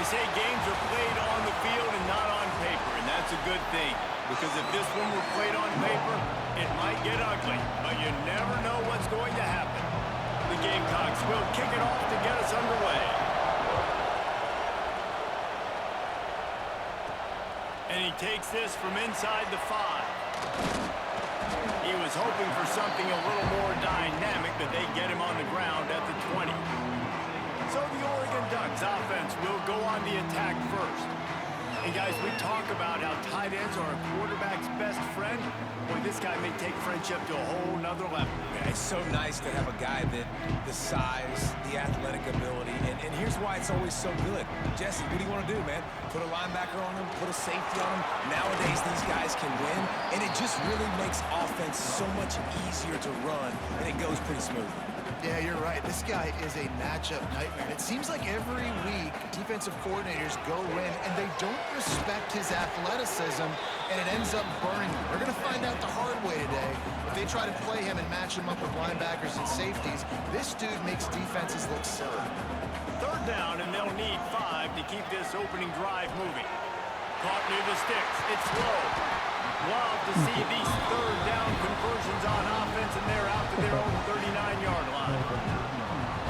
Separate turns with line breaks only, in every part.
say games are played on the field and not on paper, and that's a good thing. Because if this one were played on paper, it might get ugly, but you never know what's going to happen. The Gamecocks will kick it off to get us underway. And he takes this from inside the 5. He was hoping for something a little more dynamic, but they get him on the ground at the 20. So the Oregon Ducks offense will go on the attack first. And guys, we talk about how tight ends are a quarterback's best friend. Boy, this guy may take friendship to a whole nother level.
Yeah, it's so nice to have a guy that the size, the athletic ability, and here's why it's always so good. Jesse, what do you want to do, man? Put a linebacker on him, put a safety on him. Nowadays, these guys can win, and it just really makes offense so much easier to run, and it goes pretty smoothly.
Yeah, you're right. This guy is a matchup nightmare. It seems like every week defensive coordinators go in and they don't respect his athleticism, and it ends up burning him. We're going to find out the hard way today. If they try to play him and match him up with linebackers and safeties, this dude makes defenses look silly.
Third down, and they'll need 5 to keep this opening drive moving. Caught near the sticks. It's low. Love to see these third down conversions on offense, and they're out to their own 39-yard line.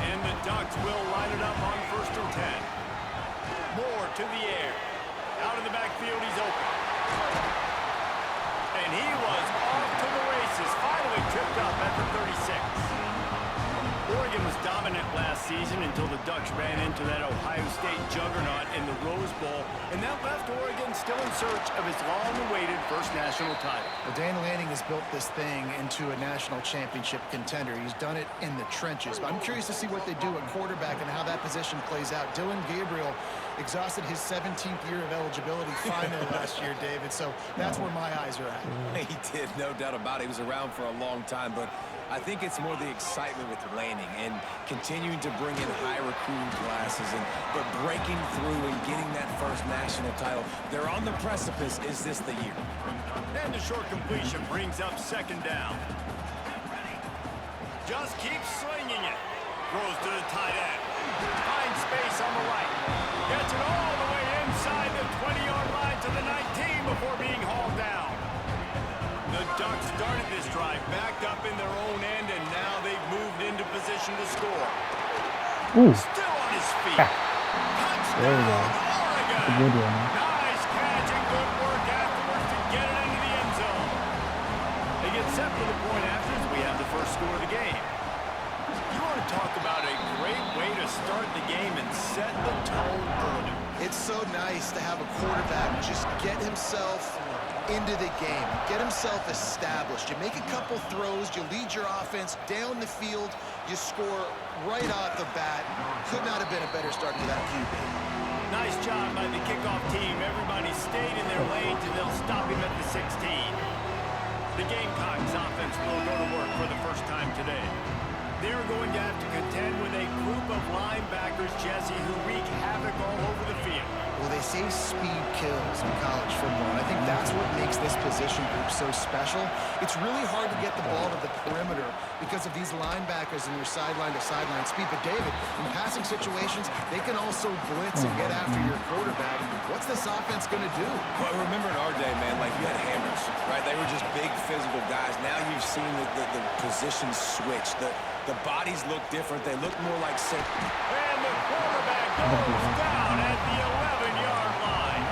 And the Ducks will line it up on 1st and 10. Moore to the air. Out in the backfield, he's open. And he was off to the races, finally tripped up at the 36. Oregon was dominant last season until the Ducks ran into that Ohio State juggernaut in the Rose Bowl, and that left Oregon still in search of its long-awaited first national title.
Well, Dan Lanning has built this thing into a national championship contender. He's done it in the trenches. But I'm curious to see what they do at quarterback and how that position plays out. Dillon Gabriel exhausted his 17th year of eligibility finally last year, David, so that's where my eyes are at.
He did, no doubt about it. He was around for a long time, but I think it's more the excitement with Lanning and continuing to bring in high recruiting classes, but breaking through and getting that first national title. They're on the precipice. Is this the year?
And the short completion brings up 2nd down. Just keeps slinging it. Throws to the tight end. Finds space on the right. Gets it all the way inside the 20-yard line to the 19 before being hauled down. The Ducks started this drive backed up in their own end, and now they've moved into position to score.
Ooh.
Still on his feet.
There we go.
Touchdown,
A good one.
Nice catch and good work afterwards to get it into the end zone. They get set for the point after as we have the first score of the game. You want to talk about a great way to start the game and set the tone early.
It's so nice to have a quarterback just get himself into the game, get himself established. You make a couple throws, you lead your offense down the field, you score right off the bat. Could not have been a better start to that QB.
Nice job by the kickoff team. Everybody stayed in their lanes, and they'll stop him at the 16. The Gamecocks offense will go to work for the first time today. They're going to have to contend with a group of linebackers, Jesse, who wreak havoc all over the field.
Well, they say speed kills in college football, and I think that's what makes this position group so special. It's really hard to get the ball to the perimeter because of these linebackers and their sideline-to-sideline speed. But, David, in passing situations, they can also blitz and get after your quarterback. What's this offense going to do?
Well, remember in our day, man, like you had hammers, right? They were just big physical guys. Now you've seen the positions switch. The bodies look different. They look more like
And the quarterback goes down at the 11-yard line.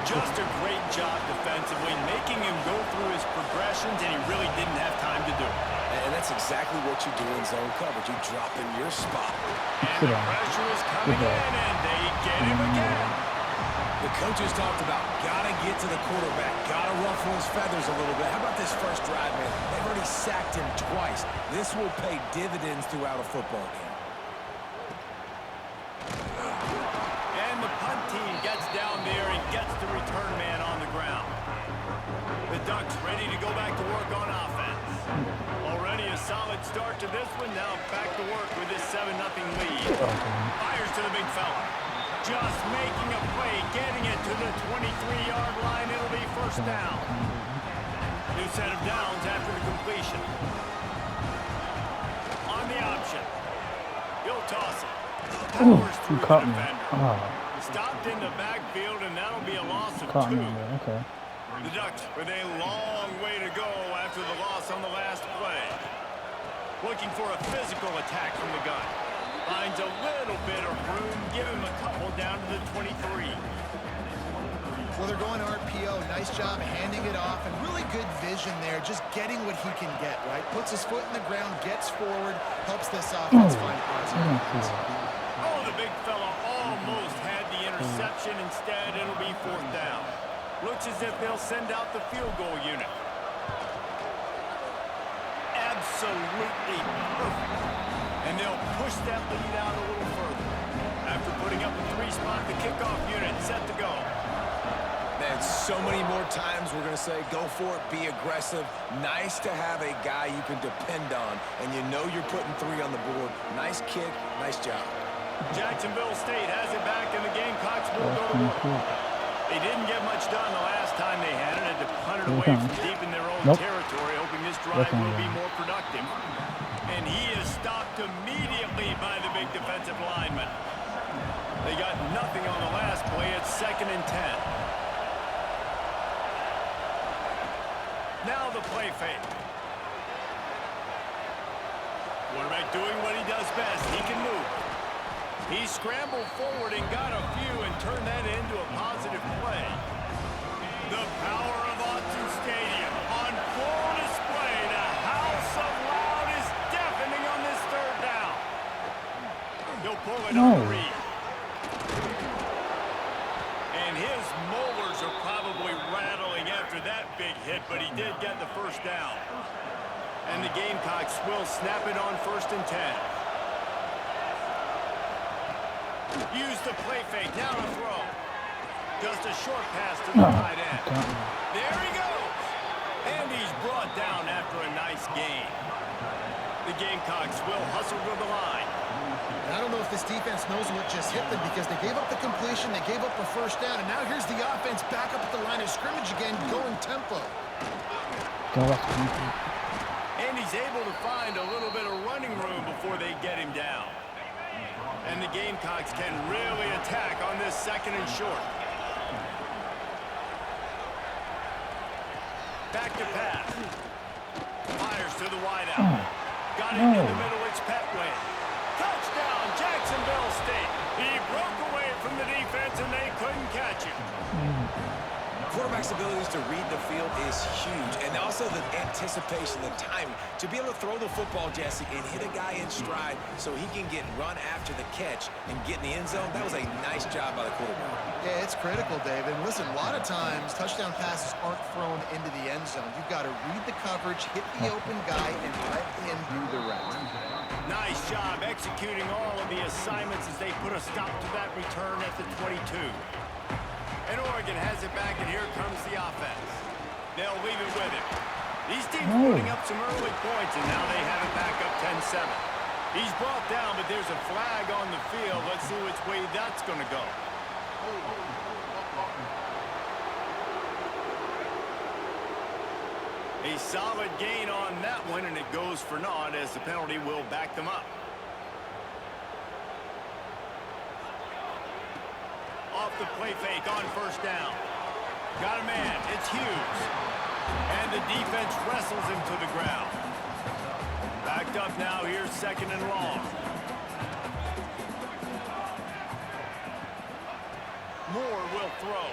Just a great job defensively, making him go through his progressions, and he really didn't have time to do it.
And that's exactly what you do in zone coverage. You drop in your spot.
And the pressure is coming in, and they get him again.
The coaches talked about gotta get to the quarterback, gotta ruffle his feathers a little bit. How about this first drive, man? They've already sacked him twice. This will pay dividends throughout a football game.
And the punt team gets down there and gets the return man on the ground. The Ducks ready to go back to work on offense. Already a solid start to this one. Now back to work with this 7-0 lead. Fires to the big fella. Just making a play, getting it to the 23-yard line. It'll be 1st down. New set of downs after the completion. On the option. He'll toss it. Powers through the
caught me.
defender.
Oh,
Stopped in the backfield, and that'll be a loss of
caught
2.
me there. Okay.
The Ducks with a long way to go after the loss on the last play. Looking for a physical attack from the gun. Finds a little bit of room, give him a couple down to the 23.
Well, they're going RPO. Nice job handing it off, and really good vision there, just getting what he can get, right? Puts his foot in the ground, gets forward, helps this offense find positive.
Oh, the big fella almost had the interception. Instead, it'll be 4th down. Looks as if they'll send out the field goal unit. Absolutely perfect. And they'll push that lead out a little further. After putting up a 3-spot, the kickoff unit set to go.
Man, so many more times we're going to say, go for it, be aggressive. Nice to have a guy you can depend on, and you know you're putting 3 on the board. Nice kick, nice job.
Jacksonville State has it back, and the Gamecocks will go to work. They didn't get much done the last time they had it. Had to punt it away from deep in their own territory, hoping this drive will be more productive. And he is stopped immediately by the big defensive lineman. They got nothing on the last play. It's 2nd and 10. Now the play fake. Quarterback doing what he does best. He can move. He scrambled forward and got a few and turned that into a positive play. The power of Autzen Stadium on full display. The house of loud is deafening on this 3rd down. He'll pull it on the read. And his molars are probably rattling after that big hit, but he did get the 1st down. And the Gamecocks will snap it on 1st and 10. Use the play fake, now to throw. Just a short pass to the tight end. There he goes. And he's brought down after a nice gain. The Gamecocks will hustle to the line.
I don't know if this defense knows what just hit them, because they gave up the completion, they gave up a 1st down, and now here's the offense back up at the line of scrimmage again, going tempo.
And he's able to find a little bit of running room before they get him down. And the Gamecocks can really attack on this 2nd and short. Back to pass. Fires to the wideout. Got it in the middle, it's Petway. Touchdown, Jacksonville State. He broke away from the defense and they couldn't catch him.
Quarterback's abilities to read the field is huge, and also the anticipation, the timing. To be able to throw the football, Jesse, and hit a guy in stride so he can get run after the catch and get in the end zone, that was a nice job by the quarterback.
Yeah, it's critical, David. And listen, a lot of times touchdown passes aren't thrown into the end zone. You've got to read the coverage, hit the open guy, and let him do the rest.
Nice job executing all of the assignments as they put a stop to that return at the 22. And Oregon has it back, and here comes the offense. They'll leave it with him. These teams are putting up some early points, and now they have it back up 10-7. He's brought down, but there's a flag on the field. Let's see which way that's going to go. A solid gain on that one, and it goes for naught as the penalty will back them up. Off the play fake on 1st down. Got a man. It's Hughes. And the defense wrestles him to the ground. Backed up now. Here's 2nd and long. Moore will throw.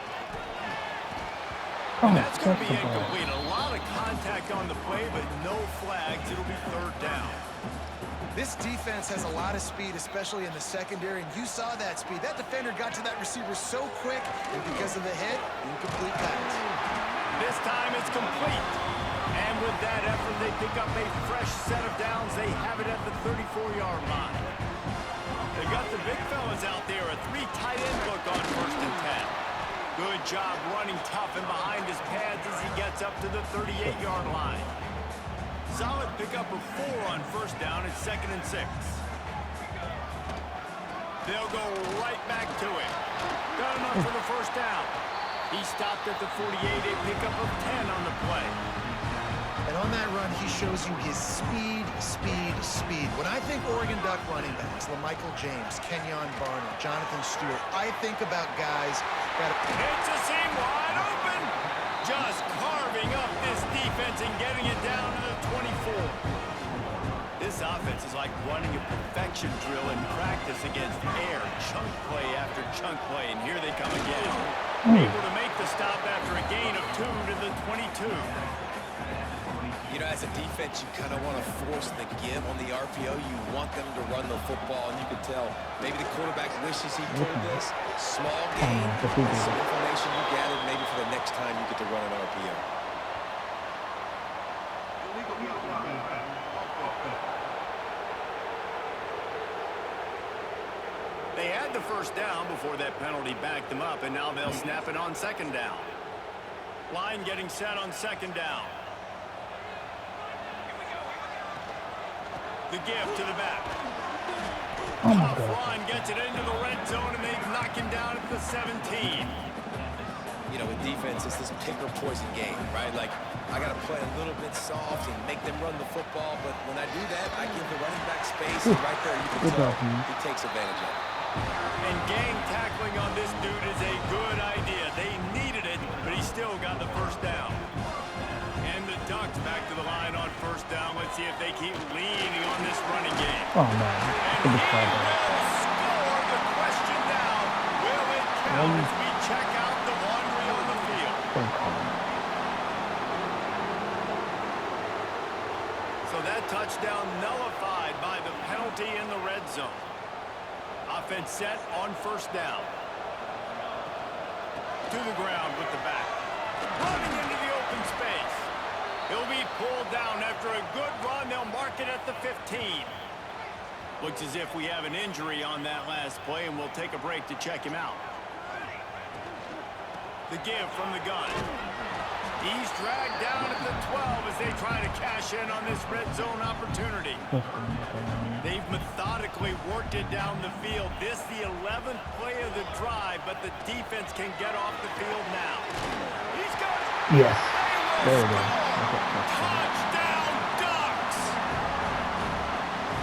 And that's going to be incomplete. A lot of contact on the play, but no flags. It'll be 3rd down.
This defense has a lot of speed, especially in the secondary, and you saw that speed. That defender got to that receiver so quick, and because of the hit, incomplete pass.
This time it's complete. And with that effort, they pick up a fresh set of downs. They have it at the 34-yard line. They got the big fellas out there, a 3 tight end look on 1st and 10. Good job running tough and behind his pads as he gets up to the 38-yard line. Solid pickup of 4 on 1st down at 2nd and 6. They'll go right back to it. Got enough for the 1st down. He stopped at the 48, a pickup of 10 on the play.
And And on that run, he shows you his speed. When I think Oregon Duck running backs, LaMichael James, Kenyon Barner, Jonathan Stewart, I think about guys that...
It's a seam wide open. Just carving up this defense and getting it down to the 24. This offense is like running a perfection drill in practice against air. Chunk play after chunk play, and here they come again. Able to make the stop after a gain of 2 to the 22.
You know, as a defense, you kind of want to force the give on the RPO. You want them to run the football, and you can tell maybe the quarterback wishes he pulled this. Small gain, some information you gathered maybe for the next time you get to run an RPO.
They had the first down before that penalty backed them up, and now they'll snap it on second down. Line getting set on second down. The give to the back. Tough run gets it into the red zone, and they knock him down at the 17.
You know, with defense, it's this pick or poison game, right? Like, I got to play a little bit soft and make them run the football, but when I do that, I give the running back space, and right there you can tell he takes advantage of it.
And gang tackling on this dude is a good idea. They needed it, but he still got the first down. And the Ducks back to the line on first down. Let's see if they keep leaning on this running game.
Oh, man.
And he will score. The question now, will it count as we check out the laundry on the field? So that touchdown nullified by the penalty in the red zone. Offense set on first down. To the ground with the back. Running into the open space. He'll be pulled down after a good run. They'll mark it at the 15. Looks as if we have an injury on that last play, and we'll take a break to check him out. The give from the gun. He's dragged down at the 12 as they try to cash in on this red zone opportunity. They've methodically worked it down the field. This the 11th play of the drive, but the defense can get off the field now. He's got it.
Yes. There we go.
Touchdown, Ducks!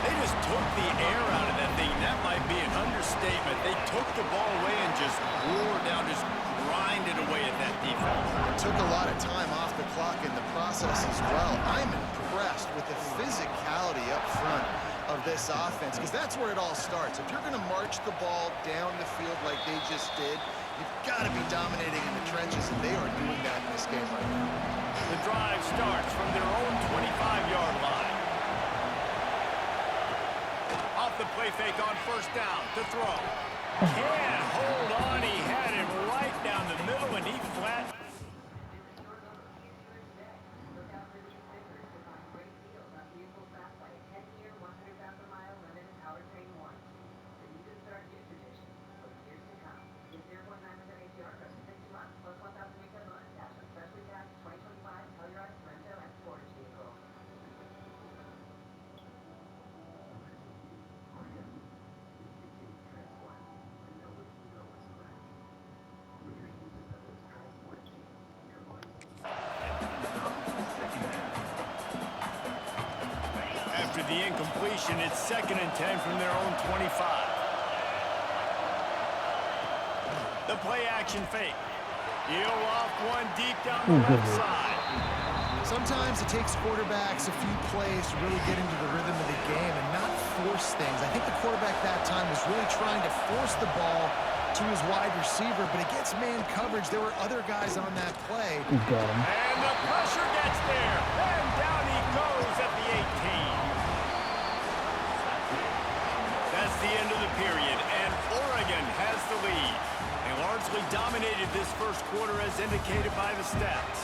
They just took the air out of that thing. That might be an understatement. They took the ball away and just wore down, just grinded away at that defense.
Took a lot of time off the clock in the process as well. I'm impressed with the physicality up front of this offense, because that's where it all starts. If you're going to march the ball down the field like they just did, you've got to be dominating in the trenches, and they are doing that in this game right now.
The drive starts from their own 25-yard line. Off the play fake on first down to throw. Can't hold on. He had it right down the middle, and he flat. After the incompletion, it's 2nd and 10 from their own 25. The play action fake. He'll off one deep down the left side.
Sometimes it takes quarterbacks a few plays to really get into the rhythm of the game and not force things. I think the quarterback that time was really trying to force the ball to his wide receiver, but against man coverage, there were other guys on that play.
He's got him.
And the pressure gets there. And down he goes at the 18. That's the end of the period, and Oregon has the lead. They largely dominated this first quarter as indicated by the stats.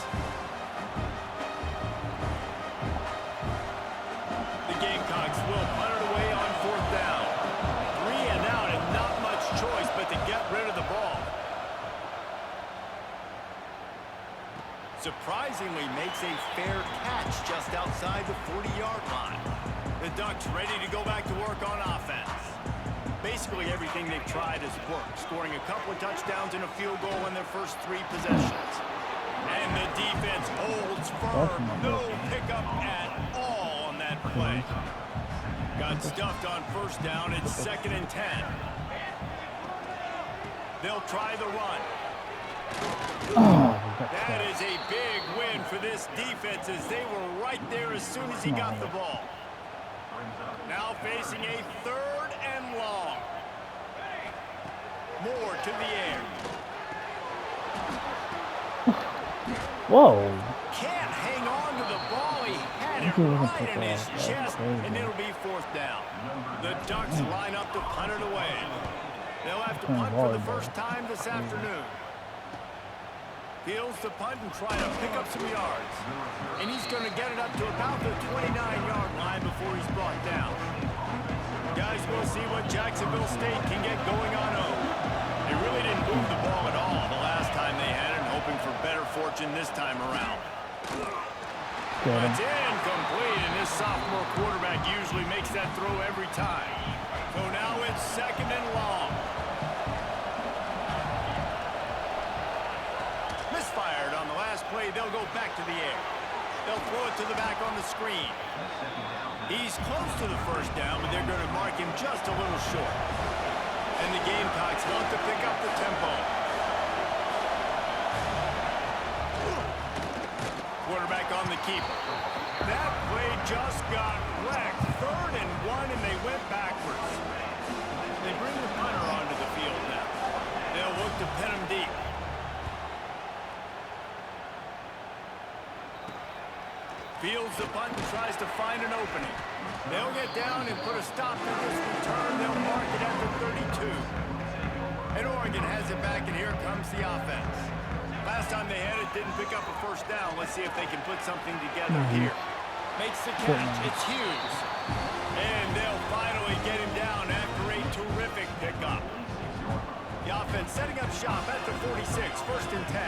The Gamecocks will punt it away on fourth down. 3 and out, and not much choice but to get rid of the ball. Surprisingly makes a fair catch just outside the 40-yard line. The Ducks ready to go back to work on offense. Basically everything they've tried has worked, scoring a couple of touchdowns and a field goal in their first 3 possessions. And And the defense holds firm. No pickup at all on that play. Got stuffed on first down. It's 2nd and 10. They'll try the run. That is a big win for this defense as they were right there as soon as he got the ball. Now facing a 3rd and long. Moore to the air.
Whoa.
Can't hang on to the ball. He had it right in his chest, and it'll be 4th down. The Ducks line up to punt it away. They'll have to punt for the first time this afternoon. Fields the punt and try to pick up some yards. And he's going to get it up to about the 29-yard line before he's brought down. Guys, we'll see what Jacksonville State can get going on home. They really didn't move the ball at all the last time they had it, hoping for better fortune this time around. It's incomplete, and this sophomore quarterback usually makes that throw every time. So now it's 2nd and long. Misfired on the last play. They'll go back to the air. They'll throw it to the back on the screen. He's close to the first down, but they're going to mark him just a little short. And the Gamecocks want to pick up the tempo. Quarterback on the keeper. That play just got wrecked. 3rd and 1, and they went backwards. They bring the punter onto the field now. They'll look to pin him deep. Fields the punt and tries to find an opening. They'll get down and put a stop to this return. They'll mark it at the 32. And Oregon has it back, and here comes the offense. Last time they had it, didn't pick up a first down. Let's see if they can put something together here. Makes the catch. It's Hughes. And they'll finally get him down after a terrific pickup. The offense setting up shop at the 46, 1st and 10.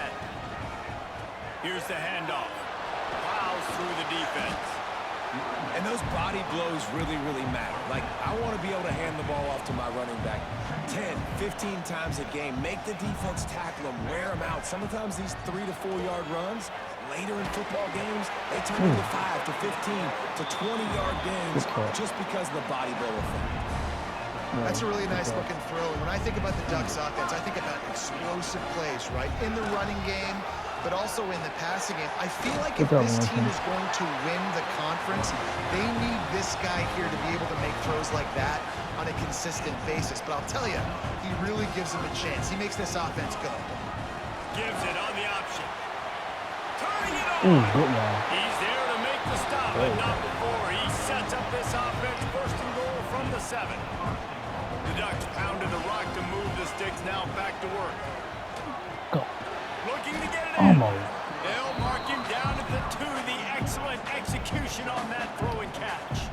Here's the handoff. Plows through the defense.
And those body blows really, really matter. Like, I want to be able to hand the ball off to my running back 10, 15 times a game. Make the defense tackle them, wear them out. Sometimes these 3 to 4 yard runs, later in football games, they turn into 5 to 15 to 20-yard games just because of the body blow effect.
That's a really nice looking throw. And when I think about the Ducks offense, I think about explosive plays, right? In the running game, but also in the passing game. I feel like if this team is going to win the conference, they need this guy here to be able to make throws like that on a consistent basis. But I'll tell you, he really gives them a chance. He makes this offense go.
Gives it on the option. Turning it on. He's there to make the stop, but not before. He sets up this offense, 1st and goal from the 7. The Ducks pounded the rock to move the sticks, now back to work.
Go.
Looking to get it in.
Almost.
They'll mark him down at the 2. The excellent execution on that throw and catch.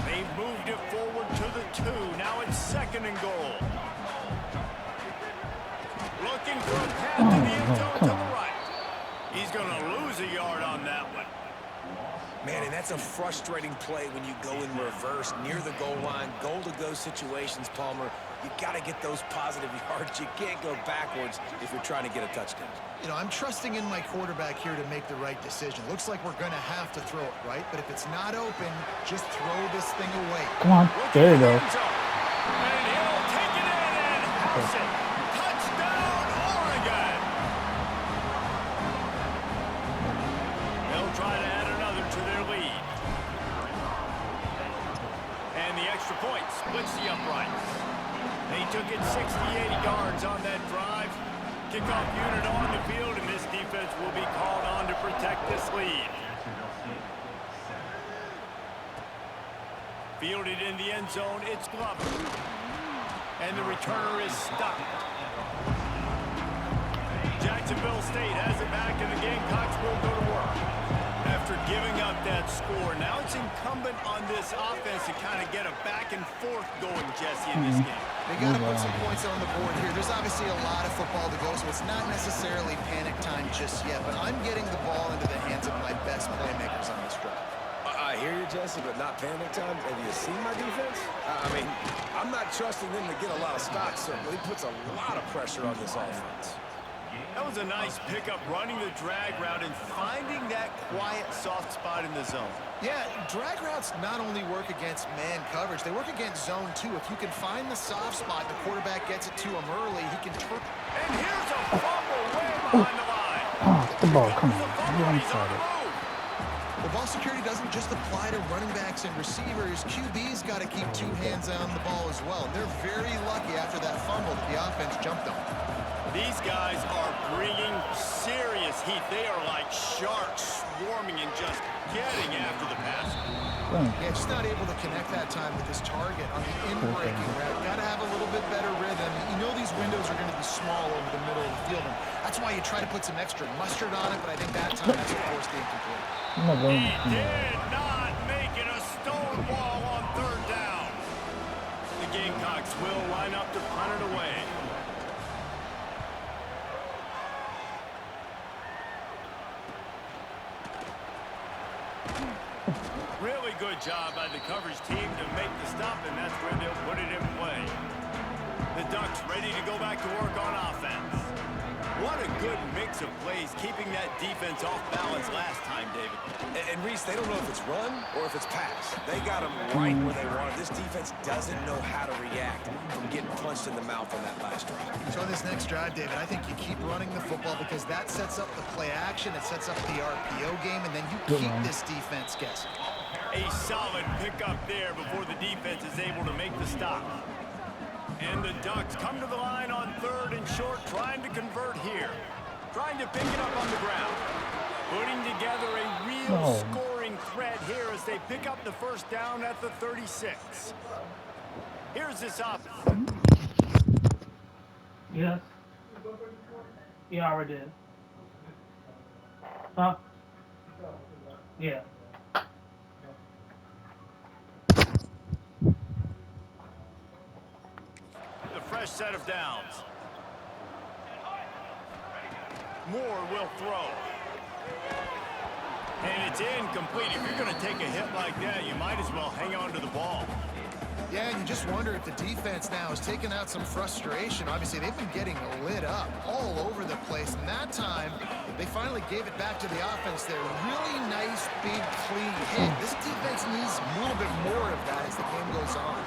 They've moved it forward to the 2. Now it's 2nd and goal. Looking for a path to the end zone to the right. He's going to lose a yard on that one.
Man, and that's a frustrating play when you go in reverse near the goal line, goal-to-go situations, Palmer. You got to get those positive yards. You can't go backwards if you're trying to get a touchdown.
You know, I'm trusting in my quarterback here to make the right decision. Looks like we're going to have to throw it, right? But if it's not open, just throw this thing away.
Come on. There you go.
And he'll take it in and house it. Touchdown, Oregon! They'll try to add another to their lead. And the extra point splits the uprights. They took it 60-80 yards on that drive. Kickoff unit on the field, and this defense will be called on to protect this lead. Fielded in the end zone, it's Glover. And the returner is stopped. Jacksonville State has it back, and the Gamecocks will go to work. After giving up that score, now it's incumbent on this offense to kind of get a back and forth going, Jesse, in this game.
They got to put some points on the board here. There's obviously a lot of football to go, so it's not necessarily panic time just yet, but I'm getting the ball into the hands of my best playmakers on this drive.
I hear you, Jesse, but not panic time. Have you seen my defense? I mean, I'm not trusting them to get a lot of stops, so he puts a lot of pressure on this offense.
That was a nice pickup, running the drag route and finding that quiet, soft spot in the zone.
Yeah, drag routes not only work against man coverage, they work against zone too. If you can find the soft spot, the quarterback gets it to him early, he can turn.
And here's a fumble way behind the line.
Oh, the ball. Come on.
He's
You
on
onside
the
it.
move.
The ball security doesn't just apply to running backs and receivers. QB's got to keep two hands on the ball as well. They're very lucky after that fumble that the offense jumped on.
These guys are bringing serious heat. They are like sharks swarming and just getting after the pass.
Yeah, just not able to connect that time with his target on the in-breaking route. Got to have a little bit better rhythm. You know these windows are going to be small over the middle of the field, and that's why you try to put some extra mustard on it, but I think that time that's what forced the incomplete.
I'm not going.
He did not make it a stone wall on third down. The Gamecocks will line up to punt it away. Really good job by the coverage team to make the stop, and that's where they'll put it in play. The Ducks ready to go back to work on offense. What a good mix of plays, keeping that defense off balance last time, David.
And Reese, they don't know if it's run or if it's pass. They got them right where they want it. This defense doesn't know how to react from getting punched in the mouth on that last drive.
So on this next drive, David, I think you keep running the football because that sets up the play action, it sets up the RPO game, and then you keep this defense guessing.
A solid pickup there before the defense is able to make the stop. And the Ducks come to the line on third and short, trying to convert here. Trying to pick it up on the ground. Putting together a real scoring threat here as they pick up the first down at the 36. Here's this up.
Yes. Yeah, I already did. Huh? Yeah.
Fresh set of downs. Moore will throw. And it's incomplete. If you're going to take a hit like that, you might as well hang on to the ball.
Yeah, and you just wonder if the defense now is taking out some frustration. Obviously, they've been getting lit up all over the place. And that time, they finally gave it back to the offense there. Really nice, big, clean hit. This defense needs a little bit more of that as the game goes on.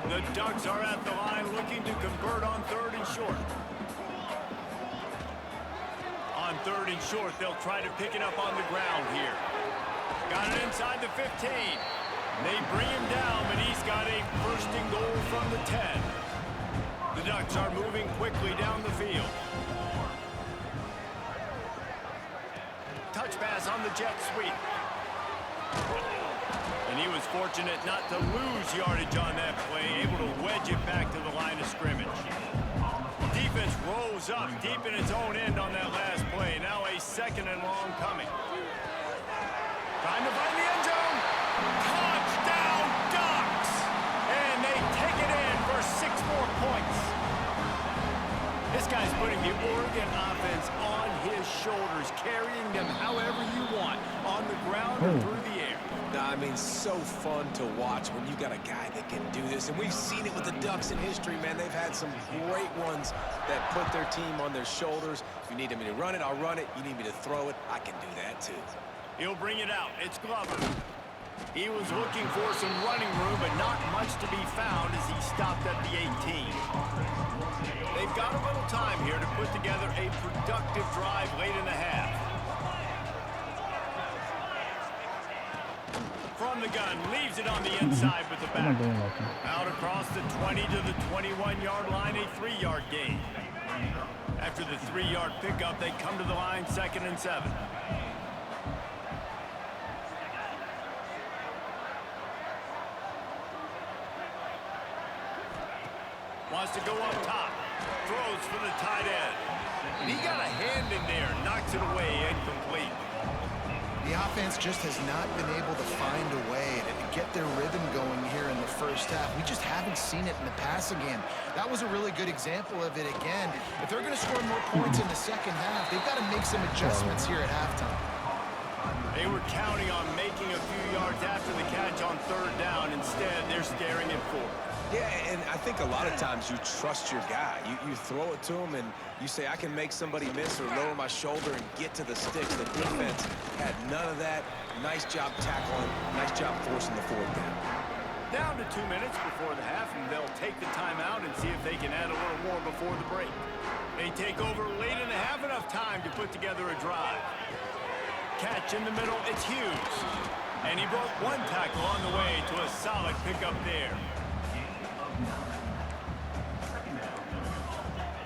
The Ducks are at the line looking to convert on third and short. On third and short, they'll try to pick it up on the ground here. Got it inside the 15. They bring him down, but he's got a first and goal from the 10. The Ducks are moving quickly down the field. Touch pass on the jet sweep. And he was fortunate not to lose yardage on that play, able to wedge it back to the line of scrimmage. Defense rolls up deep in its own end on that last play. Now a second and long coming. Trying to find the end zone. Touchdown, Ducks! And they take it in for 6 more points. This guy's putting the Oregon offense on his shoulders, carrying them however you want, on the ground or through the air.
I mean, so fun to watch when you got a guy that can do this. And we've seen it with the Ducks in history, man. They've had some great ones that put their team on their shoulders. If you need me to run it, I'll run it. You need me to throw it, I can do that too.
He'll bring it out. It's Glover. He was looking for some running room, but not much to be found as he stopped at the 18. They've got a little time here to put together a productive drive late in the half. From the gun, leaves it on the inside with the back. Out across the 20 to the 21-yard line, a 3-yard gain. After the 3-yard pickup, they come to the line 2nd and 7. Wants to go up top. Throws for the tight end. And he got a hand in there, knocks it away, incomplete.
The offense just has not been able to find a way to get their rhythm going here in the first half. We just haven't seen it in the passing game. That was a really good example of it again. If they're going to score more points in the second half, they've got to make some adjustments here at halftime.
They were counting on making a few yards after the catch on third down. Instead, they're staring at 4.
Yeah, and I think a lot of times you trust your guy. You throw it to him, and you say, I can make somebody miss or lower my shoulder and get to the sticks. The defense had none of that. Nice job tackling. Nice job forcing the fourth down.
Down to 2 minutes before the half, and they'll take the timeout and see if they can add a little more before the break. They take over late in the half, enough time to put together a drive. Catch in the middle, it's Hughes. And he broke one tackle on the way to a solid pickup there.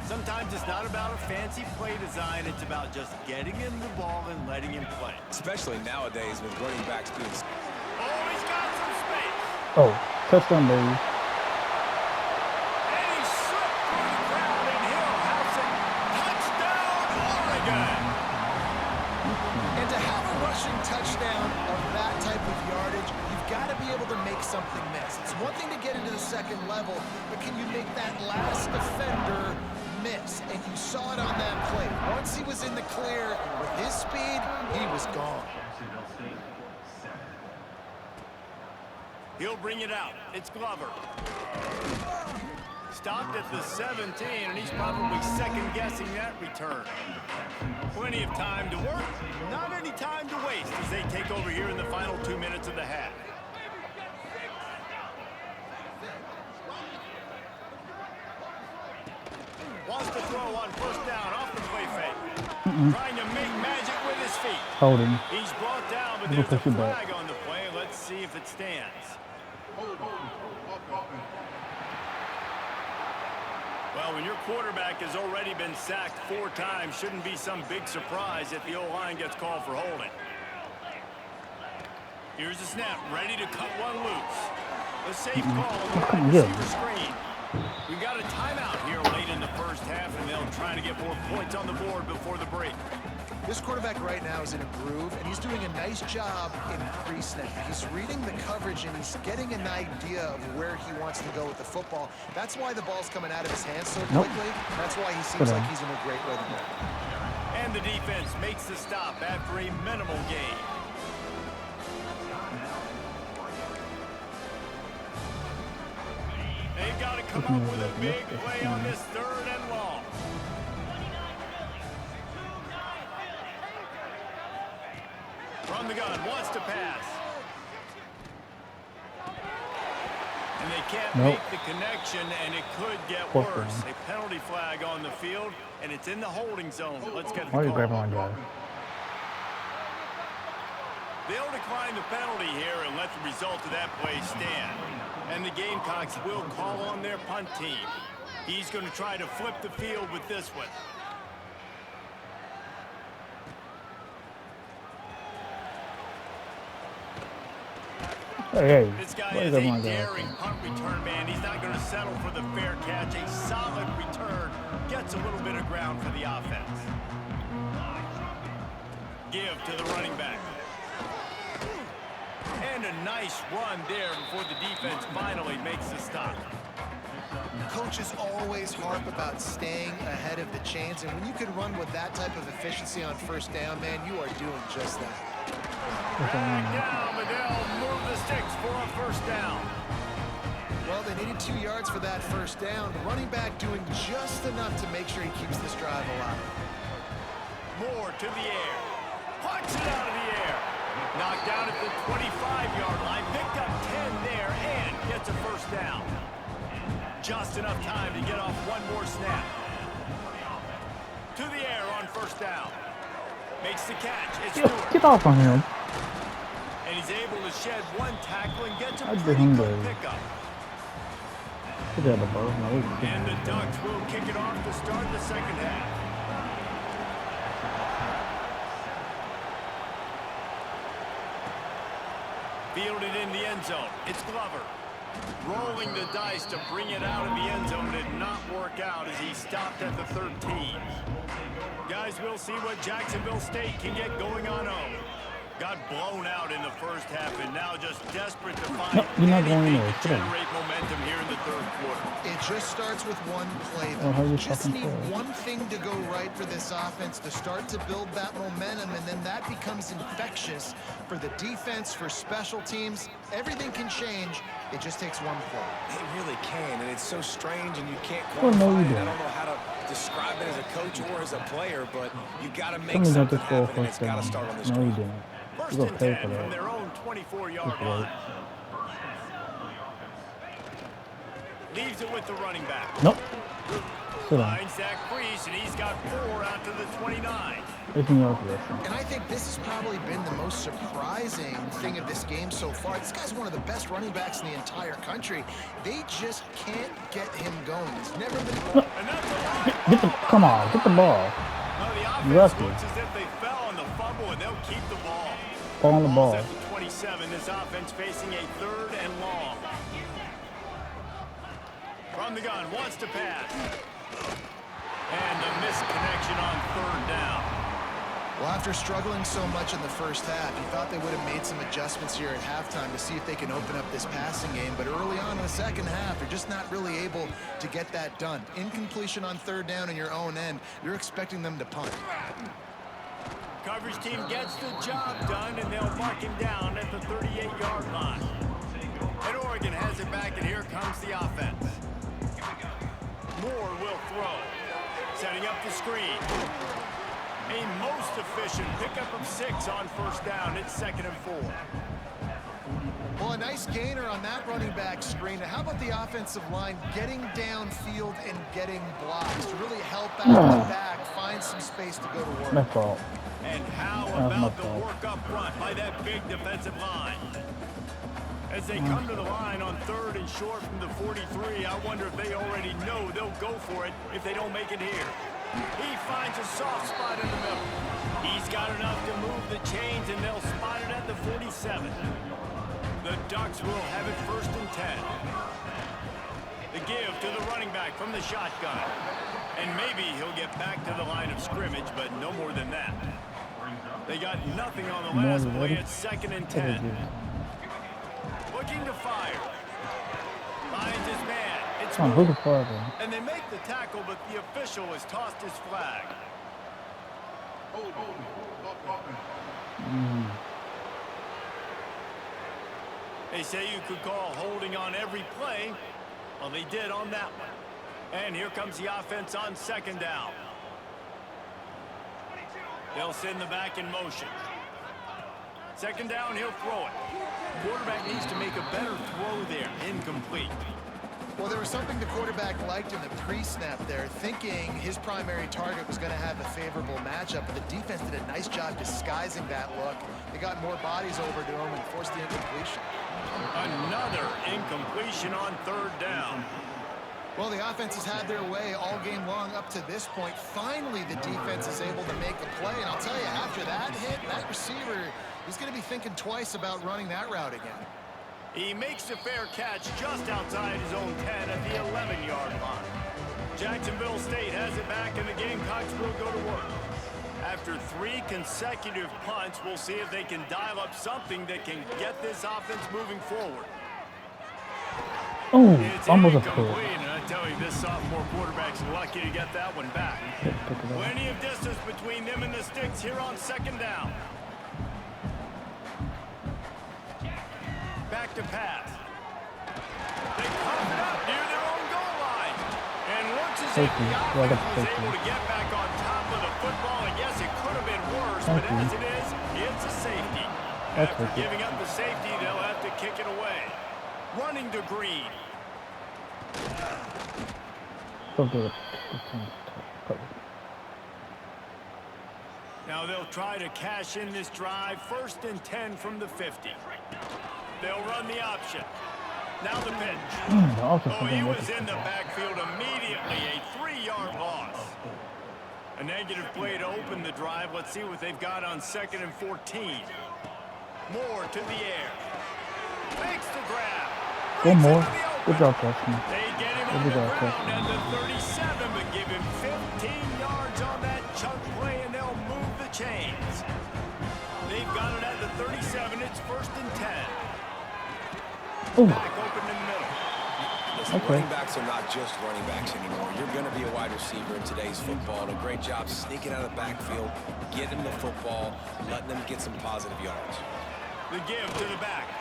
Sometimes it's not about a fancy play design, it's about just getting him the ball and letting him play.
Especially nowadays with running backs being...
Oh, he's got some space.
Oh, touchdown, baby.
And he slipped through the crowd, and Hill has it. Touchdown, Oregon.
And to have a rushing touchdown of that type of yardage, you've got to be able to make something miss. It's one thing to get into the second level, but can you make that last defender miss? And you saw it on that play. Once he was in the clear with his speed, he was gone.
He'll bring it out. It's Glover. Stopped at the 17, and he's probably second-guessing that return. Plenty of time to work, not any time to waste as they take over here in the final 2 minutes of the half. Wants to throw on first down off the play fake. Trying to make magic with his feet.
Holding.
He's brought down, but there's a flag on the play. Let's see if it stands. Well, when your quarterback has already been sacked 4 times, shouldn't be some big surprise if the O-line gets called for holding. Here's the snap, ready to cut one loose. A safe call on the receiver screen. We've got a timeout here late in the first half, and they'll try to get more points on the board before the break.
This quarterback right now is in a groove, and he's doing a nice job in pre-snap. He's reading the coverage, and he's getting an idea of where he wants to go with the football. That's why the ball's coming out of his hands so quickly. That's why he seems like he's in a great rhythm.
And the defense makes the stop after a minimal gain. They've got to come up with a big play on this 3rd and long. From the gun, wants to pass. And they can't make the connection, and it could get worse. A penalty flag on the field, and it's in the holding zone. Let's get the call.
Why are you grabbing my guy?
They'll decline the penalty here and let the result of that play stand. And the Gamecocks will call on their punt team. He's going to try to flip the field with this one.
Hey,
this guy is a daring punt return man. He's not going to settle for the fair catch. A solid return gets a little bit of ground for the offense. Give to the running back. And a nice run there before the defense finally makes the stop.
Coaches always harp about staying ahead of the chains, and when you can run with that type of efficiency on first down, man, you are doing just that.
Drag down, but they'll move the sticks for a first down.
Well, they needed 2 yards for that first down. The running back doing just enough to make sure he keeps this drive alive.
Moore to the air. Punch it out of the air. Knocked down at the 25-yard line. Picked up 10 there and gets a first down. Just enough time to get off one more snap. To the air on first down. Makes the catch. It's Stewart.
Get off on him.
And he's able to shed one tackle and gets a
I
pretty
did
good
him,
pickup.
And
the Ducks will kick it off to start the second half. Fielded in the end zone. It's Glover. Rolling the dice to bring it out of the end zone did not work out as he stopped at the 13. Guys, we'll see what Jacksonville State can get going on home. Got blown out in the first half and now just desperate to find
No, you're not going
anything
anywhere.
to
Sit down.
generate momentum here in the third quarter.
It just starts with one play.
Oh, how you
Just
fucking
need
play?
one thing to go right for this offense to start to build that momentum, and then that becomes infectious for the defense, for special teams. Everything can change. It just takes one play.
It really can, and it's so strange, and you can't
Well, no,
quantify
you
it. I
don't.
don't know how to describe it as a coach or as a player, but you got to make
Somebody's got
something
to score
happen, and it's
first
got to
down.
start on this
No, you
drive.
didn't.
First
You
and
got paid
10
for
from
that.
their own 24-yard
Just wait.
line. Leaves it with the running back.
Nope. Sit down.
Finds that crease, and he's got 4 out to the 29.
18 yards rushing.
And I think this has probably been the most surprising thing of this game so far. This guy's one of the best running backs in the entire country. They just can't get him going. He's never been...
And that's a lot.
Get the, come on, get the ball.
Well, the
You
offense
left it.
looks as if they fell on the fumble, and they'll keep the ball.
Ball on the
Ball's
ball.
at the 27. This offense facing a 3rd and long. From the gun, wants to pass. And the missed connection on 3rd down.
Well, after struggling so much in the first half, you thought they would have made some adjustments here at halftime to see if they can open up this passing game. But early on in the second half, they're just not really able to get that done. Incompletion on 3rd down in your own end. You're expecting them to punt.
Coverage team gets the job done, and they'll mark him down at the 38-yard line. And Oregon has it back, and here comes the offense. Moore will throw. Setting up the screen. A most efficient pickup of 6 on 1st down. It's 2nd and 4.
Well, a nice gainer on that running back screen. Now, how about the offensive line getting downfield and getting blocks to really help out the back, find some space to go to work?
My fault.
And how
That was my
about the
fault.
work up front by that big defensive line? As they come to the line on 3rd and short from the 43, I wonder if they already know they'll go for it if they don't make it here. He finds a soft spot in the middle. He's got enough to move the chains, and they'll spot it at the 47. The Ducks will have it 1st and 10. The give to the running back from the shotgun. And maybe he'll get back to the line of scrimmage, but no more than that. They got nothing on the last play. It's 2nd and 10. Looking to fire. Finds his man. It's
Come on, who the fuck?
and they make the tackle, but the official has tossed his flag. They say you could call holding on every play. Well, they did on that one. And here comes the offense on 2nd down. They'll send the back in motion. 2nd down, he'll throw it. Quarterback needs to make a better throw there. Incomplete.
Well, there was something the quarterback liked in the pre-snap there, thinking his primary target was going to have a favorable matchup, but the defense did a nice job disguising that look. They got more bodies over to him and forced the incompletion.
Another incompletion on 3rd down.
Well, the offense has had their way all game long up to this point. Finally, the defense is able to make a play, and I'll tell you, after that hit, that receiver, he's going to be thinking twice about running that route again.
He makes the fair catch just outside his own 10 at the 11-yard line. Jacksonville State has it back, and the Gamecocks will go to work. After 3 consecutive punts, we'll see if they can dial up something that can get this offense moving forward.
Oh,
It's
almost a
incomplete,
pull.
and I tell you, this sophomore quarterback's lucky to get that one back.
Pick it up.
Plenty of distance between them and the sticks here on 2nd down. Back to pass. They cough it up near their own goal line. And looks as if
Safety.
the
Yeah, I
offense
got
was
safety.
able to get back on top of the football. And yes, it could have been worse, but
Thank you.
as it is, it's a safety.
I'll
After
take it.
giving up the safety, they'll have to kick it away. Running to Green.
Go do it.
Now they'll try to cash in this drive. 1st and 10 from the 50. They'll run the option. Now the pitch.
The offense
Oh, he
didn't work.
was in the backfield immediately. A 3-yard loss. A negative play to open the drive. Let's see what they've got on 2nd and 14. Moore to the air. Makes the grab.
Go
Brings it
more.
to the open.
Good job, Preston.
They get him
Good
on the
job,
ground
Preston.
at the 37, but give him 15 yards on that chunk play, and they'll move the chains. They've got it at the 37. It's 1st and 10.
Ooh.
Back open in the middle.
Listen,
Okay.
running backs are not just running backs anymore. You're going to be a wide receiver in today's football. And a great job sneaking out of the backfield, getting them the football, letting them get some positive yards.
The give to the back.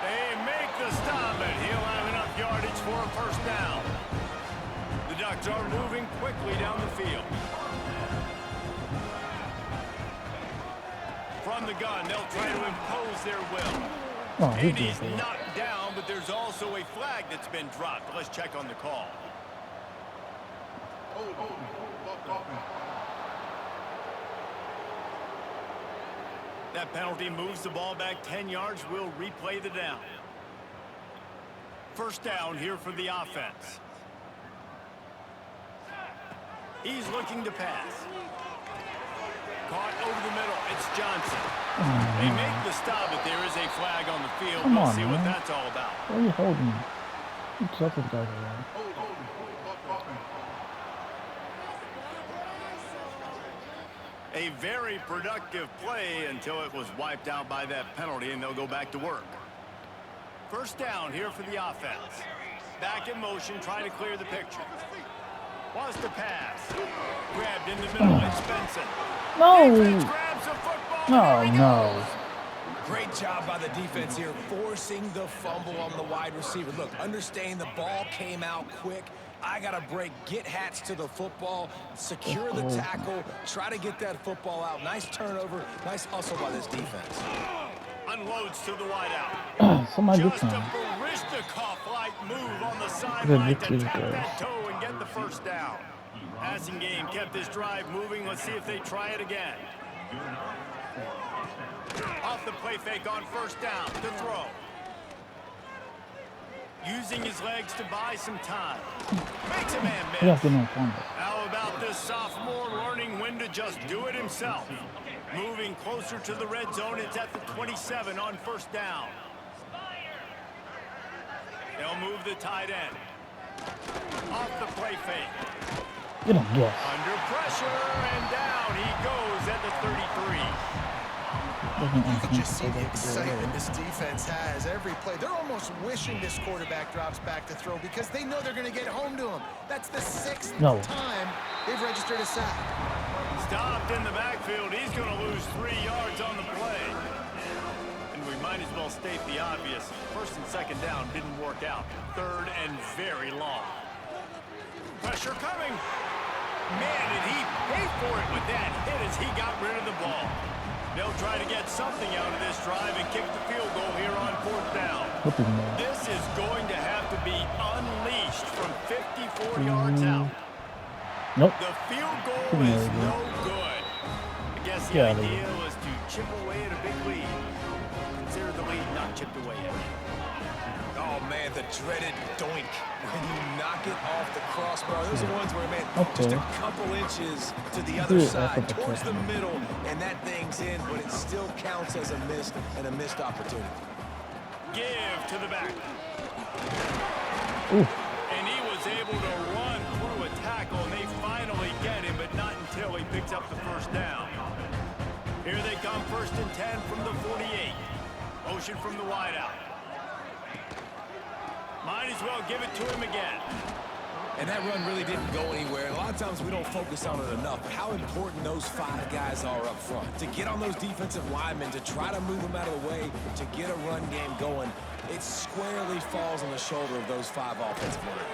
They make the stop, and he'll have enough yardage for a 1st down. The Ducks are moving quickly down the field. From the gun, they'll try to impose their will.
Oh, he
And
did
he's
that.
knocked down, but there's also a flag that's been dropped. Let's check on the call. That penalty moves the ball back 10 yards. We'll replay the down. 1st down here for the offense. He's looking to pass. Caught over the middle. It's Johnson. They make the stop, but there is a flag on the field.
Come
We'll
on,
see what
man.
that's all about.
Why are you holding me? You took this guy around.
A very productive play until it was wiped out by that penalty, and they'll go back to work. 1st down here for the offense. Back in motion, trying to clear the picture. Wants to pass. Grabbed in the middle. It's Benson. Defense
No!
grabs the football.
No,
There he
no.
goes.
Great job by the defense here, forcing the fumble on the wide receiver. Look, understand the ball came out quick. I got to break, get Hats to the football, secure the tackle, try to get that football out. Nice turnover, nice hustle by this defense.
Unloads to the wideout.
Somebody get
Just a
some.
Baryshnikov-like move on the sideline to
Good
tap
guys.
that toe and get the 1st down. Passing game kept this drive moving. Let's see if they try it again. Off the play fake on 1st down to throw. Using his legs to buy some time. Makes a man
You
miss.
have to know fumble.
How about this sophomore learning when to just do it himself? Moving closer to the red zone. It's at the 27 on 1st down. They'll move the tight end. Off the play fake.
You don't guess.
Under pressure, and down he goes at the 33.
You can just see the excitement this defense has every play. They're almost wishing this quarterback drops back to throw because they know they're going to get home to him. That's the 6th time they've registered a sack.
Stopped in the backfield. He's going to lose 3 yards on the play. And we might as well state the obvious. 1st and 2nd down didn't work out. 3rd and very long. Pressure coming. Man, did he pay for it with that hit as he got rid of the ball. They'll try to get something out of this drive and kick the field goal here on 4th down. This is going to have to be unleashed from 54 yards out.
Nope.
The field goal is no good. I guess the idea was to chip away at a big lead. Consider the lead not chipped away at.
Oh, man, the dreaded doink. When you knock it off the crossbar, those are the ones where, man, just a couple inches to the other side, towards the middle, and that thing's in, but it still counts as a missed opportunity.
Give to the back.
Ooh.
And he was able to run through a tackle, and they finally get him, but not until he picks up the 1st down. Here they come, 1st and 10 from the 48. Motion from the wideout. Might as well give it to him again.
And that run really didn't go anywhere. And a lot of times we don't focus on it enough, but how important those 5 guys are up front. To get on those defensive linemen, to try to move them out of the way, to get a run game going, it squarely falls on the shoulder of those 5 offensive linemen.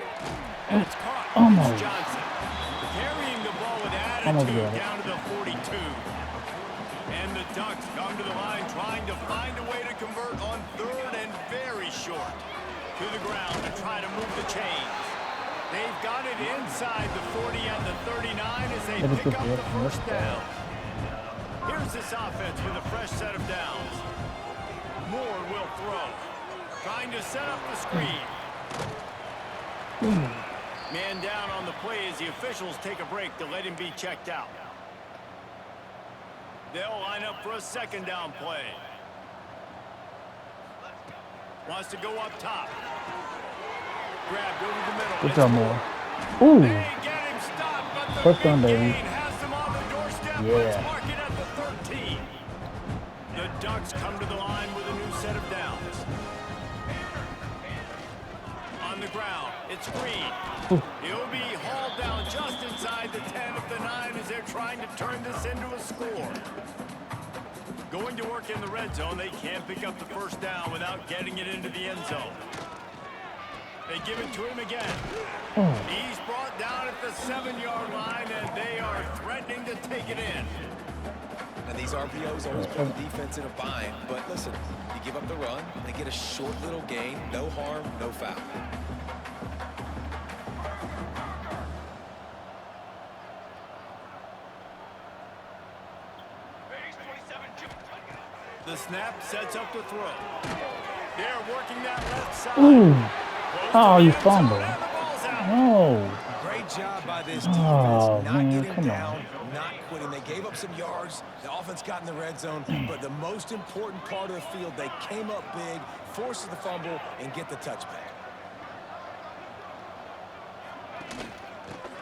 And it's caught.
Almost.
It's Johnson. Carrying the ball with attitude down to the 42. And the Ducks come to the line trying to find a way to convert on 3rd and very short. To the ground to try to move the chains. They've got it inside the 40 and the 39 as they pick up the 1st down. Here's this offense with a fresh set of downs. Moore will throw. Trying to set up the screen. Man down on the play as the officials take a break to let him be checked out. They'll line up for a 2nd down play. Wants to go up top. Grabbed over the middle.
Good job, Moore. Ooh.
They get him stopped, but the
1st down,
big
baby.
gain has them on the doorstep.
Yeah.
Let's mark it at the 13. Ducks come to the line with a new set of downs. On the ground, it's Green. He'll be hauled down just inside the 10 of the 9 as they're trying to turn this into a score. Going to work in the red zone, they can't pick up the first down without getting it into the end zone. They give it to him again. He's brought down at the 7-yard line, and they are threatening to take it in.
And these RPOs always put the defense in a bind. But listen, you give up the run, they get a short little gain. No harm, no foul.
The snap sets up the throw. They're working that left side.
Ooh. Oh, you fumbled. No.
Great job by this defense.
Oh,
not
man,
getting
come
down,
on.
not quitting. They gave up some yards. The offense got in the red zone. But the most important part of the field, they came up big, forced the fumble, and get the touchback.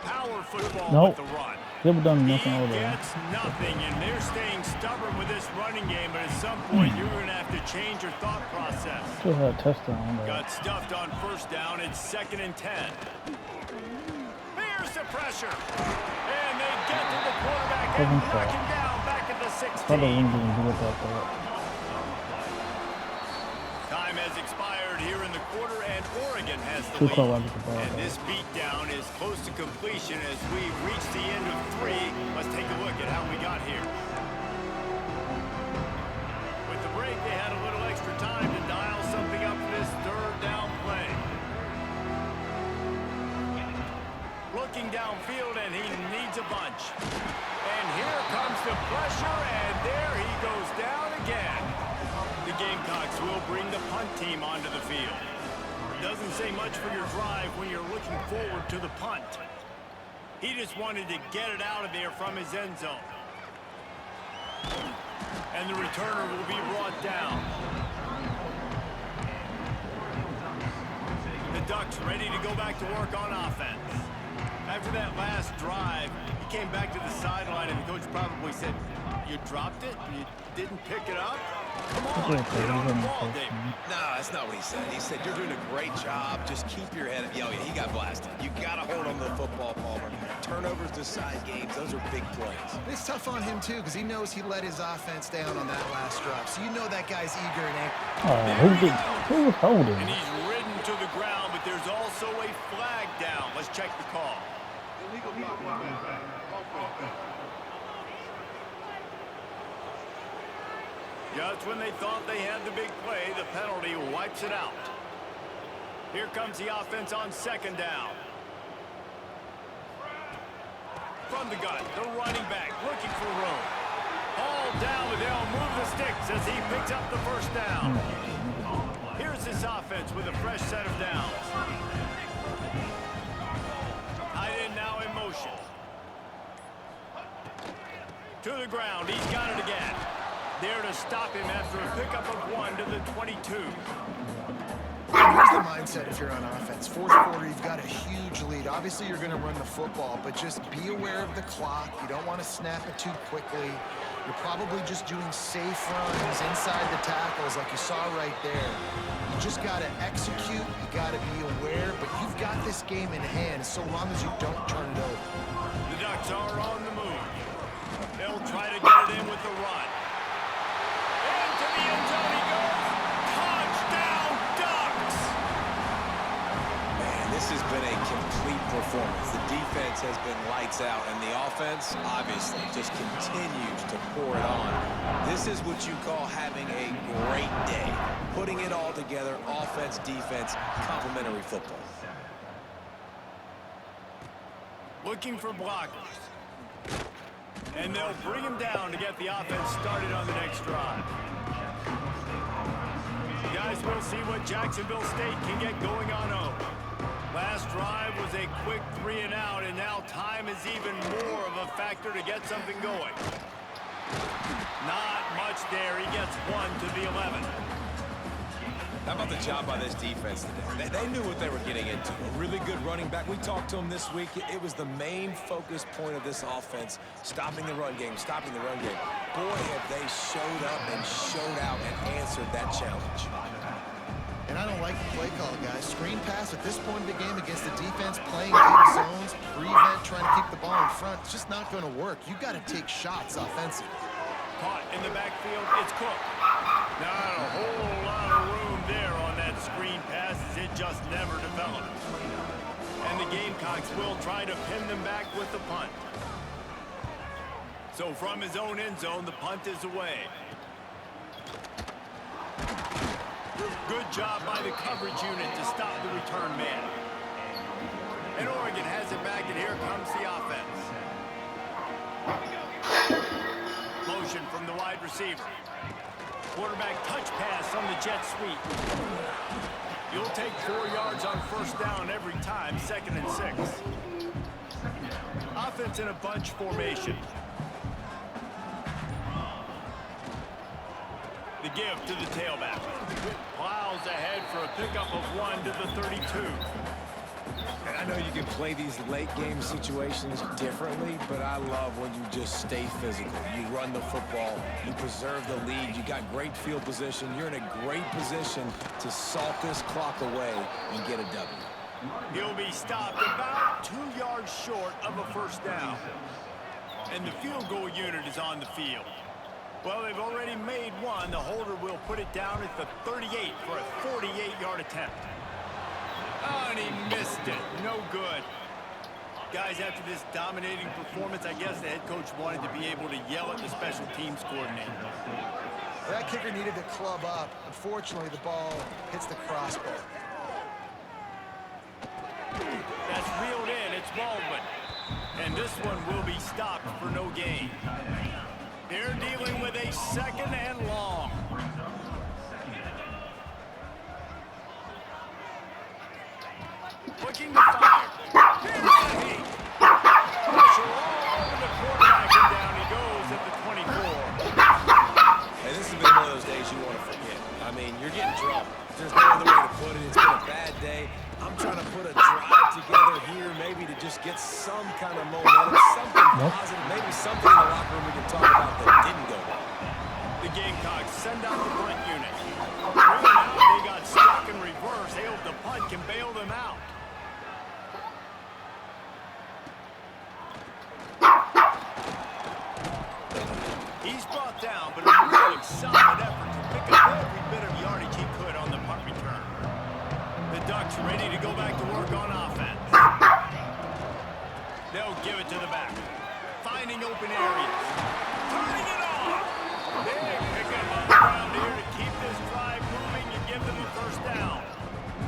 Power football
Nope.
with the run.
They would done
He
nothing over there.
gets nothing, and they're staying stubborn with this running game, but at some point you're going to have to change your thought process.
Still had a touchdown there.
Got stuffed on first down. It's 2nd and 10. Here's the pressure. And they get to the quarterback and knock him down back at the 16.
Probably wouldn't even do it that bad.
Time has expired here in the quarter, and Oregon has the
Too
lead.
close to the ball.
And this beatdown is close to completion as we reach the end of 3. Let's take a look at how we got here. With the break, they had a little extra time to dial something up for this 3rd down play. Looking downfield, and he needs a bunch. And here comes the pressure, and there he goes down again. The Gamecocks will bring the punt team onto the field. Doesn't say much for your drive when you're looking forward to the punt. He just wanted to get it out of there from his end zone. And the returner will be brought down. The Ducks ready to go back to work on offense. After that last drive, he came back to the sideline, and the coach probably said, "You dropped it? You didn't pick it up? Come on, get on the ball, Dave."
No, that's not what he said. He said, "You're doing a great job. Just keep your head up." Yeah, he got blasted. You got to hold on to the football, Palmer. Turnovers decide games. Those are big plays.
It's tough on him, too, because he knows he let his offense down on that last drive. So you know that guy's eager and angry.
Who was holding?
And he's ridden to the ground, but there's also a flag down. Let's check the call. Just when they thought they had the big play, the penalty wipes it out. Here comes the offense on 2nd down. From the gun, the running back looking for room. All down, but they'll move the sticks as he picks up the first down. Here's this offense with a fresh set of downs. Tight end now in motion. To the ground, he's got it again. There to stop him after a pickup of 1 to the 22.
Here's the mindset if you're on offense. 4th quarter, you've got a huge lead. Obviously, you're going to run the football, but just be aware of the clock. You don't want to snap it too quickly. You're probably just doing safe runs inside the tackles like you saw right there. You just got to execute. You got to be aware, but you've got this game in hand so long as you don't turn it over.
The Ducks are on the move. They'll try to get it in with the run. Into the end zone he goes. Touchdown, Ducks!
Man, this has been a complete performance. The defense has been lights out, and the offense, obviously, just continues to pour it on. This is what you call having a great day. Putting it all together, offense, defense, complementary football.
Looking for blockers. And they'll bring him down to get the offense started on the next drive. Guys, we'll see what Jacksonville State can get going on over. Last drive was a quick 3 and out, and now time is even more of a factor to get something going. Not much there. He gets 1 to the 11.
How about the job by this defense today? They knew what they were getting into. A really good running back. We talked to him this week. It was the main focus point of this offense, stopping the run game, stopping the run game. boy, have they showed up and showed out and answered that challenge.
And I don't like the play call, guys. Screen pass at this point of the game against the defense playing big zones, prevent, trying to keep the ball in front. It's just not going to work. You got to take shots offensively.
Caught in the backfield, it's Cook. Not a whole lot of room there on that screen pass as it just never developed. And the Gamecocks will try to pin them back with the punt. So from his own end zone, the punt is away. Good job by the coverage unit to stop the return man. And Oregon has it back, and here comes the offense. Motion from the wide receiver. Quarterback touch pass on the jet sweep. You'll take 4 yards on first down every time, 2nd and 6. Offense in a bunch formation. The give to the tailback. Plows ahead for a pickup of 1 to the 32.
And I know you can play these late game situations differently, but I love when you just stay physical. You run the football, you preserve the lead, you got great field position, you're in a great position to salt this clock away and get a W.
He'll be stopped about 2 yards short of a first down. And the field goal unit is on the field. Well, they've already made one. The holder will put it down at the 38 for a 48-yard attempt. Oh, and he missed it. No good. Guys, after this dominating performance, I guess the head coach wanted to be able to yell at the special teams coordinator.
That kicker needed to club up. Unfortunately, the ball hits the crossbar.
That's reeled in. It's Baldwin. And this one will be stopped for no gain. They're dealing with a 2nd and long. Looking to fire. Here's pressure all over the quarterback, and down he goes at the 24.
Hey, this has been one of those days you want to forget. I mean, you're getting drunk. There's no other way to put it. It's been a bad day. I'm trying to put a drive together here, maybe to just get some kind of momentum, something positive, maybe something in the locker room we can talk about that didn't go well.
The Gamecocks send out the punt unit. Bringing out, they got stuck in reverse. They hope the punt can bail them out. He's brought down, but a really solid effort to pick up every bit of yardage he could on the punt return. The Ducks ready to go back to work on offense. They'll give it to the back. Finding open areas. Turning it on. Big pickup on the ground here to keep this drive moving and give them a first down.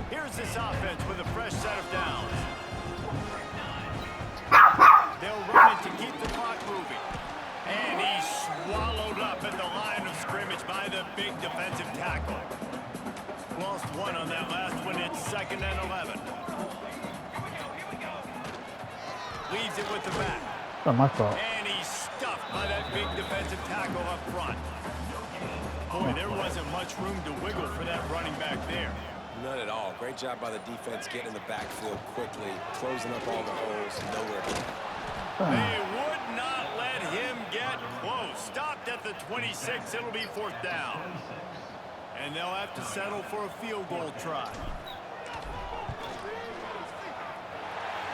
Here's this offense with a fresh set of downs. They'll run it to keep the clock moving. And he's swallowed up at the line of scrimmage by the big defensive tackle. Lost one on that last one. It's 2nd and 11. Leaves it with the back.
Not my fault.
And he's stuffed by that big defensive tackle up front. Boy, there wasn't much room to wiggle for that running back there.
None at all. Great job by the defense getting in the backfield quickly, closing up all the holes, nowhere to go.
They would not let him get close. Stopped at the 26. It'll be 4th down. And they'll have to settle for a field goal try.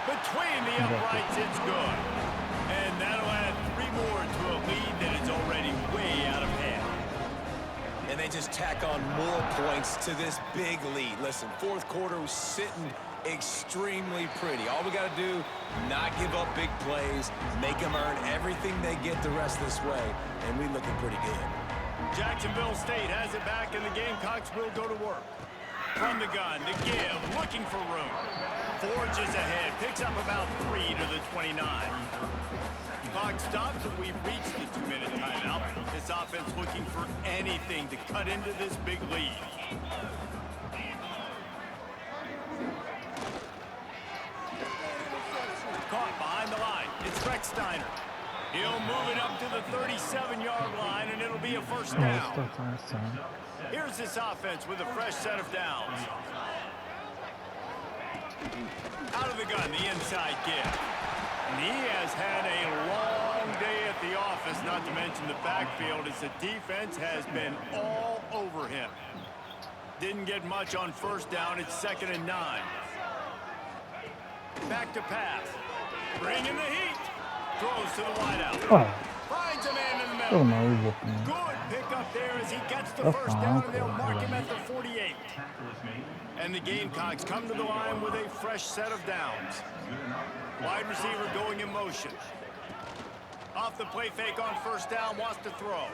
Between the uprights, it's good. And that'll add 3 more to a lead that is already way out of hand.
And they just tack on more points to this big lead. Listen, 4th quarter was sitting extremely pretty. All we got to do, not give up big plays, make them earn everything they get the rest this way, and we looking pretty good.
Jacksonville State has it back, and the Gamecocks will go to work. From the gun, the give, looking for room. Forges ahead, picks up about 3 to the 29. Clock stops, and we've reached the 2-minute timeout. This offense looking for anything to cut into this big lead. Caught behind the line. It's Rex Steiner. He'll move it up to the 37-yard line, and it'll be a first down. Here's this offense with a fresh set of downs. Out of the gun, the inside give. And he has had a long day at the office, not to mention the backfield, as the defense has been all over him. Didn't get much on first down. It's 2nd and 9. Back to pass. Bringing the heat. Throws to the wideout.
Oh,
Finds a man in the
oh
middle.
no, he's looking.
Good pick up there as he gets the
That's
first
fine,
down,
okay,
and they'll mark him
yeah.
at the 48. And the Gamecocks come to the line with a fresh set of downs. Wide receiver going in motion. Off the play fake on first down, wants to throw.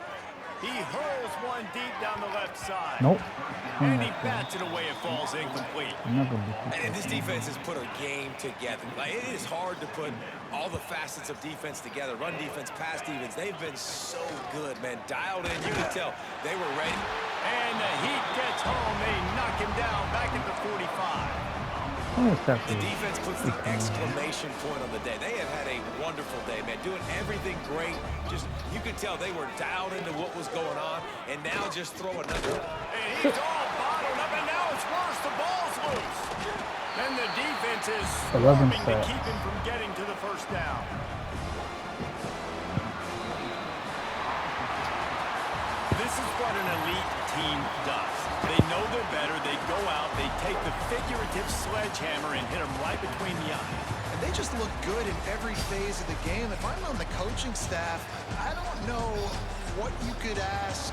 He hurls one deep down the left side.
Nope.
And he bats it away. It falls incomplete.
Never be
And this defense has put a game together. Like, it is hard to put all the facets of defense together. Run defense, pass defense. They've been so good, man. Dialed in. You can tell they were ready.
And the Heat gets home. They knock him down back at the 45.
The defense puts the exclamation point on the day. They have had a wonderful day, man. Doing everything great. Just, you could tell they were dialed into what was going on. And now just throw another.
And he's all bottled up, and now it's worse. The ball's loose. And the defense is swarming to keep him from getting to the first down. This is what an elite team does. They know they're better. They go out. They take the figurative sledgehammer and hit them right between the eyes.
And they just look good in every phase of the game. If I'm on the coaching staff, I don't know what you could ask